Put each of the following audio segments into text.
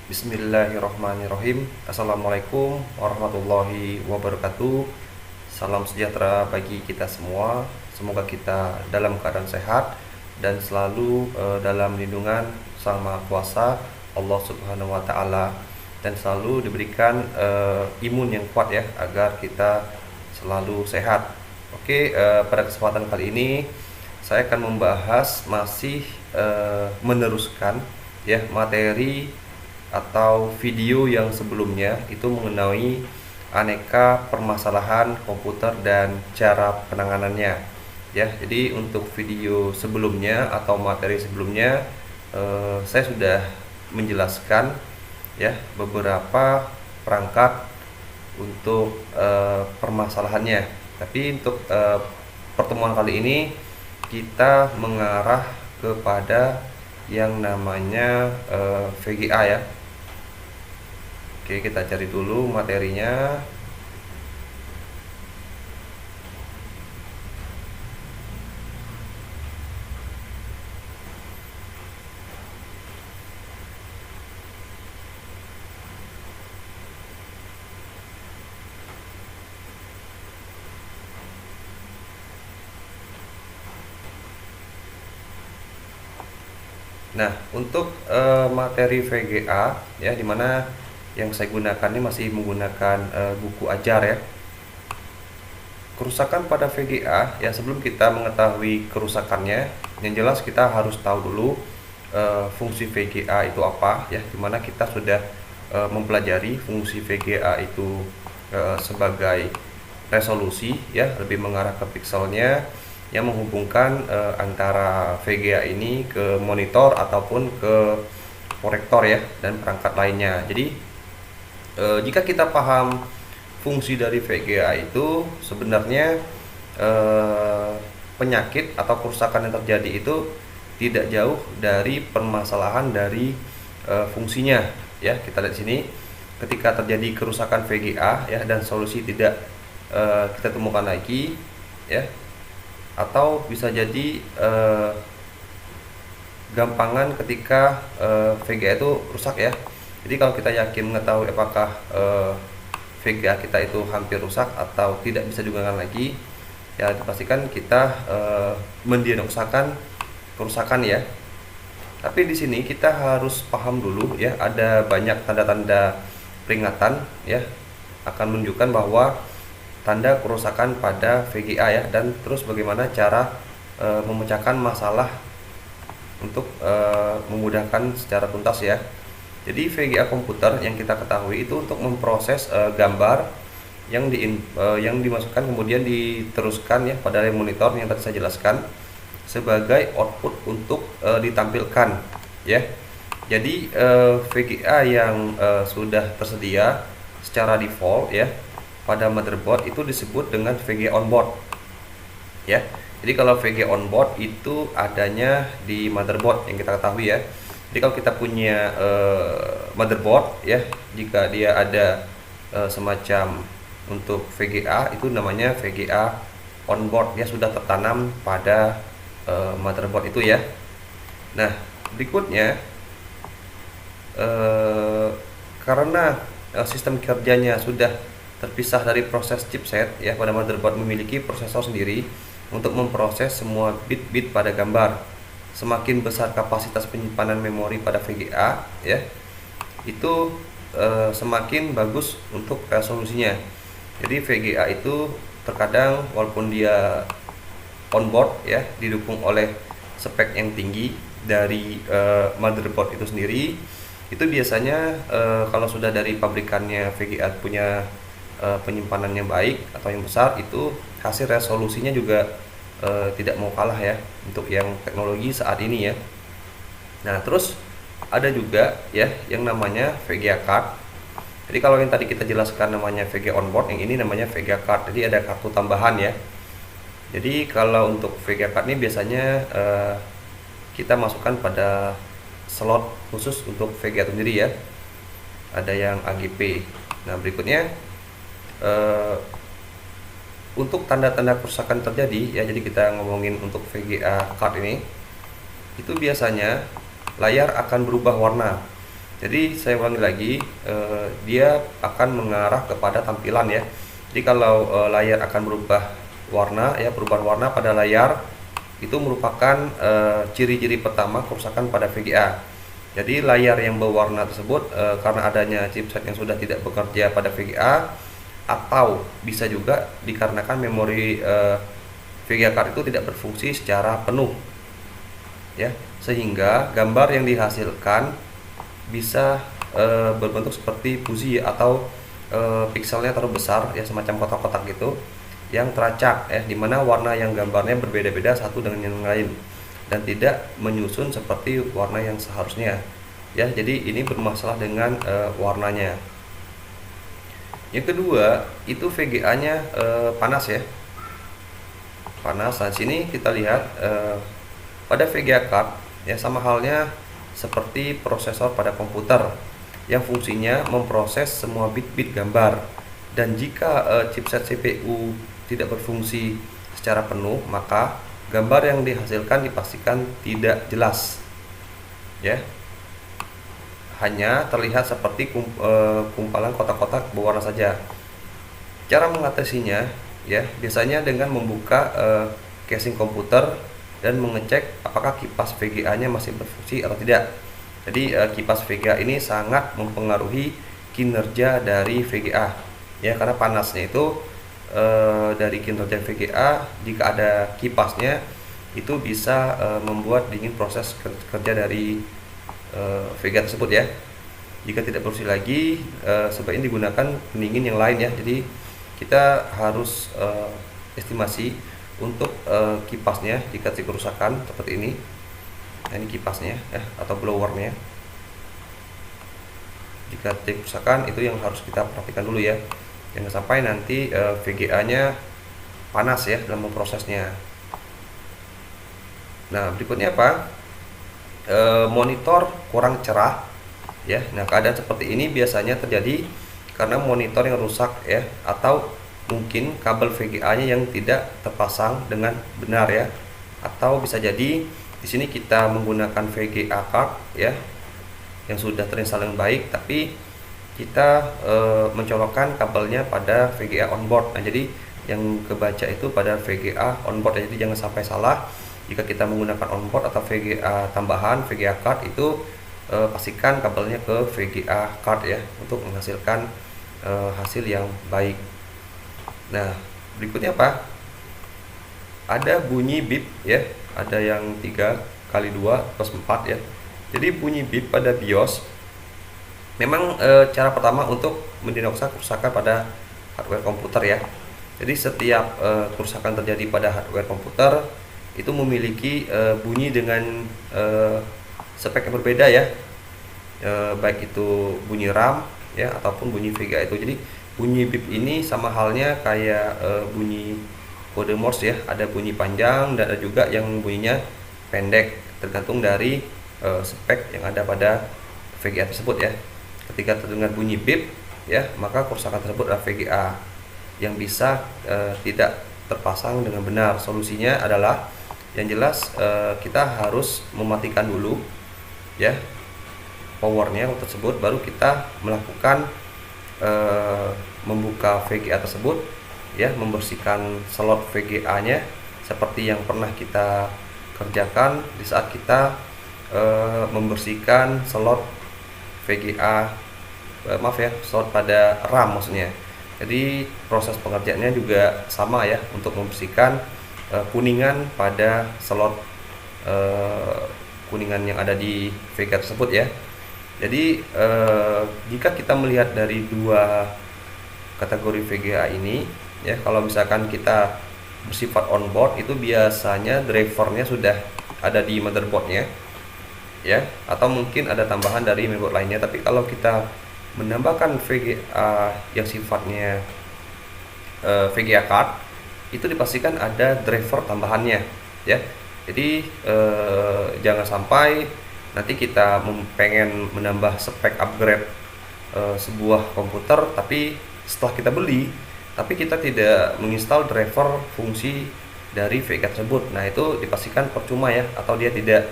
Bismillahirrahmanirrahim. Assalamualaikum warahmatullahi wabarakatuh. Salam sejahtera bagi kita semua. Semoga kita dalam keadaan sehat dan selalu dalam lindungan Sang Maha Kuasa Allah Subhanahu wa taala, dan selalu diberikan imun yang kuat ya, agar kita selalu sehat. Oke, pada kesempatan kali ini saya akan membahas masih meneruskan ya materi atau video yang sebelumnya, itu mengenai aneka permasalahan komputer dan cara penanganannya ya. Jadi untuk video sebelumnya atau materi sebelumnya saya sudah menjelaskan ya beberapa perangkat untuk permasalahannya. Tapi untuk pertemuan kali ini kita mengarah kepada yang namanya VGA ya. Oke, kita cari dulu materinya. Nah, untuk materi VGA ya, dimana yang saya gunakan ini masih menggunakan buku ajar ya. Kerusakan pada VGA ya, sebelum kita mengetahui kerusakannya, yang jelas kita harus tahu dulu fungsi VGA itu apa ya, dimana kita sudah mempelajari fungsi VGA itu sebagai resolusi ya, lebih mengarah ke pikselnya yang menghubungkan antara VGA ini ke monitor ataupun ke proyektor ya, dan perangkat lainnya. Jadi jika kita paham fungsi dari VGA itu, sebenarnya penyakit atau kerusakan yang terjadi itu tidak jauh dari permasalahan dari fungsinya ya. Kita lihat sini, ketika terjadi kerusakan VGA ya dan solusi tidak kita temukan lagi ya, atau bisa jadi gampangan ketika VGA itu rusak ya. Jadi kalau kita yakin mengetahui apakah VGA kita itu hampir rusak atau tidak bisa digunakan lagi, ya dipastikan kita mendiagnosakan kerusakan ya. Tapi di sini kita harus paham dulu ya, ada banyak tanda-tanda peringatan ya, akan menunjukkan bahwa tanda kerusakan pada VGA ya, dan terus bagaimana cara memecahkan masalah untuk memudahkan secara tuntas ya. Jadi VGA komputer yang kita ketahui itu untuk memproses gambar yang dimasukkan kemudian diteruskan ya pada monitor yang tadi saya jelaskan sebagai output untuk ditampilkan ya. Jadi VGA yang sudah tersedia secara default ya pada motherboard itu disebut dengan VGA onboard ya. Jadi kalau VGA onboard itu adanya di motherboard yang kita ketahui ya. Jadi kalau kita punya motherboard ya, jika dia ada semacam untuk VGA, itu namanya VGA onboard ya, sudah tertanam pada motherboard itu ya. Nah, berikutnya karena sistem kerjanya sudah terpisah dari proses chipset ya, pada motherboard memiliki prosesor sendiri untuk memproses semua bit-bit pada gambar. Semakin besar kapasitas penyimpanan memori pada VGA ya, itu semakin bagus untuk resolusinya. Jadi VGA itu terkadang walaupun dia onboard ya, didukung oleh spek yang tinggi dari motherboard itu sendiri, itu biasanya kalau sudah dari pabrikannya VGA punya penyimpanan yang baik atau yang besar, itu hasil resolusinya juga tidak mau kalah ya untuk yang teknologi saat ini ya. Nah, terus ada juga ya yang namanya VGA card. Jadi kalau yang tadi kita jelaskan namanya VGA onboard, yang ini namanya VGA card. Jadi ada kartu tambahan ya. Jadi kalau untuk VGA card ini biasanya kita masukkan pada slot khusus untuk VGA itu sendiri ya. Ada yang AGP. Nah, berikutnya untuk tanda-tanda kerusakan terjadi ya, jadi kita ngomongin untuk VGA card ini, itu biasanya layar akan berubah warna. Jadi saya ulangi lagi, dia akan mengarah kepada tampilan ya. Jadi kalau layar akan berubah warna ya, perubahan warna pada layar itu merupakan ciri-ciri pertama kerusakan pada VGA. Jadi layar yang berwarna tersebut karena adanya chipset yang sudah tidak bekerja pada VGA, atau bisa juga dikarenakan memori VGA card itu tidak berfungsi secara penuh ya, sehingga gambar yang dihasilkan bisa berbentuk seperti fuzi atau pikselnya terlalu besar ya, semacam kotak-kotak gitu yang teracak ya, dimana warna yang gambarnya berbeda-beda satu dengan yang lain dan tidak menyusun seperti warna yang seharusnya ya. Jadi ini bermasalah dengan warnanya. Yang kedua itu VGA-nya panas ya, panas. Nah, sini kita lihat pada VGA card ya, sama halnya seperti prosesor pada komputer yang fungsinya memproses semua bit-bit gambar, dan jika chipset CPU tidak berfungsi secara penuh, maka gambar yang dihasilkan dipastikan tidak jelas ya, hanya terlihat seperti kumpalan kotak-kotak berwarna saja. Cara mengatasinya ya, biasanya dengan membuka casing komputer dan mengecek apakah kipas VGA-nya masih berfungsi atau tidak. Jadi kipas VGA ini sangat mempengaruhi kinerja dari VGA ya, karena panasnya itu dari kinerja VGA, jika ada kipasnya itu bisa membuat dingin proses kerja dari VGA tersebut ya. Jika tidak berfungsi lagi, sebaiknya digunakan pendingin yang lain ya. Jadi kita harus estimasi untuk kipasnya jika terjadi kerusakan seperti ini. Nah, ini kipasnya ya, atau blowernya. Jika terjadi kerusakan, itu yang harus kita perhatikan dulu ya, jangan sampai nanti VGA-nya panas ya dalam memprosesnya. Nah, berikutnya apa? Monitor kurang cerah ya. Nah, keadaan seperti ini biasanya terjadi karena monitor yang rusak ya, atau mungkin kabel VGA-nya yang tidak terpasang dengan benar ya, atau bisa jadi di sini kita menggunakan VGA card ya yang sudah terinstall dengan baik, tapi kita mencolokkan kabelnya pada VGA onboard. Nah, jadi yang kebaca itu pada VGA onboard ya. Jadi jangan sampai salah jika kita menggunakan onboard atau VGA tambahan, VGA card itu pastikan kabelnya ke VGA card ya, untuk menghasilkan hasil yang baik. Nah, berikutnya apa? Ada bunyi bip ya, ada yang 3x2 plus 4 ya. Jadi bunyi bip pada BIOS memang cara pertama untuk mendiagnosa kerusakan pada hardware komputer ya. Jadi setiap kerusakan terjadi pada hardware komputer itu memiliki bunyi dengan spek yang berbeda ya, baik itu bunyi RAM ya ataupun bunyi VGA itu. Jadi bunyi bip ini sama halnya kayak bunyi kode Morse ya, ada bunyi panjang dan ada juga yang bunyinya pendek, tergantung dari spek yang ada pada VGA tersebut ya. Ketika terdengar bunyi bip ya, maka kerusakan tersebut adalah VGA yang bisa tidak terpasang dengan benar. Solusinya adalah yang jelas kita harus mematikan dulu ya powernya tersebut, baru kita melakukan membuka VGA tersebut ya, membersihkan slot VGA-nya seperti yang pernah kita kerjakan di saat kita membersihkan slot VGA slot pada RAM maksudnya. Jadi proses pengerjaannya juga sama ya, untuk membersihkan kuningan pada slot kuningan yang ada di VGA tersebut ya. Jadi jika kita melihat dari dua kategori VGA ini ya, kalau misalkan kita bersifat onboard itu biasanya drivernya sudah ada di motherboardnya ya, atau mungkin ada tambahan dari mainboard lainnya. Tapi kalau kita menambahkan VGA yang sifatnya VGA card, itu dipastikan ada driver tambahannya ya. Jadi jangan sampai nanti kita pengen menambah spek upgrade sebuah komputer, tapi setelah kita beli tapi kita tidak menginstal driver fungsi dari VGA tersebut. Nah, itu dipastikan percuma ya, atau dia tidak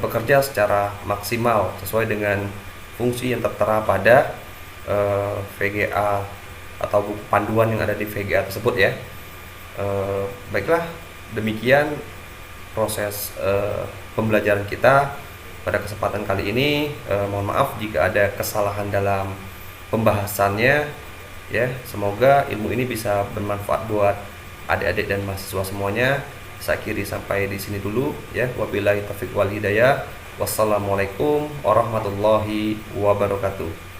bekerja secara maksimal sesuai dengan fungsi yang tertera pada VGA atau buku panduan yang ada di VGA tersebut ya. Baiklah, demikian proses pembelajaran kita pada kesempatan kali ini. Mohon maaf jika ada kesalahan dalam pembahasannya ya. Semoga ilmu ini bisa bermanfaat buat adik-adik dan mahasiswa semuanya. Saya akhiri sampai di sini dulu ya. Wabillahi taufiq wal hidayah. Wassalamualaikum warahmatullahi wabarakatuh.